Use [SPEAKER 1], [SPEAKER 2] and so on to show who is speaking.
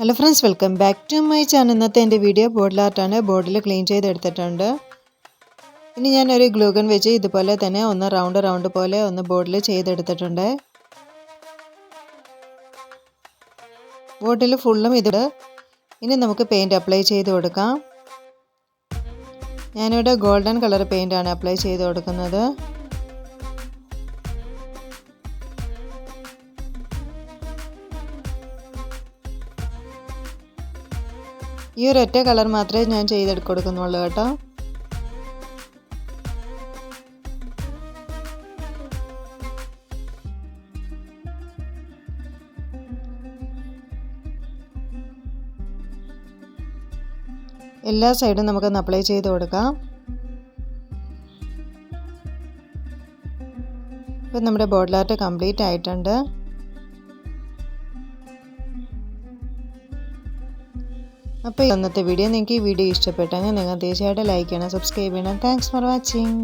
[SPEAKER 1] Hello friends, welcome back to my channel. ഇന്നത്തെ എൻ്റെ video ബോട്ടിൽ ആർട്ടാണ്. ബോർഡിൽ ക്ലീൻ ചെയ്തെടുത്തിട്ടുണ്ട്. ഇനി ഞാനൊരു ഗ്ലൂഗൺ വെച്ച് ഇതുപോലെ തന്നെ ഒന്ന് റൗണ്ട് പോലെ ഒന്ന് ബോർഡിൽ ചെയ്തെടുത്തിട്ടുണ്ട്. ബോർഡിൽ ഫുള്ളും ഇത്. ഇനി നമുക്ക് പെയിൻറ്റ് അപ്ലൈ ചെയ്ത് കൊടുക്കാം. ഞാനിവിടെ ഗോൾഡൻ കളർ പെയിൻ്റാണ് അപ്ലൈ ചെയ്ത് കൊടുക്കുന്നത്. ഈ ഒരൊറ്റ കളർ മാത്രമേ ഞാൻ കൊടുക്കുന്നുള്ളൂ കേട്ടോ. എല്ലാ സൈഡും നമുക്കൊന്ന് അപ്ലൈ ചെയ്ത് കൊടുക്കാം. ഇപ്പം നമ്മുടെ ബോട്ടിൽ ആർട്ട് കംപ്ലീറ്റ് ആയിട്ടുണ്ട്. അപ്പോൾ ഇന്നത്തെ വീഡിയോ നിങ്ങൾക്ക് ഈ വീഡിയോ ഇഷ്ടപ്പെട്ടെങ്കിൽ നിങ്ങൾ തീർച്ചയായിട്ടും ലൈക്ക് ചെയ്യണം, സബ്സ്ക്രൈബ് ചെയ്യണം. Thanks for watching.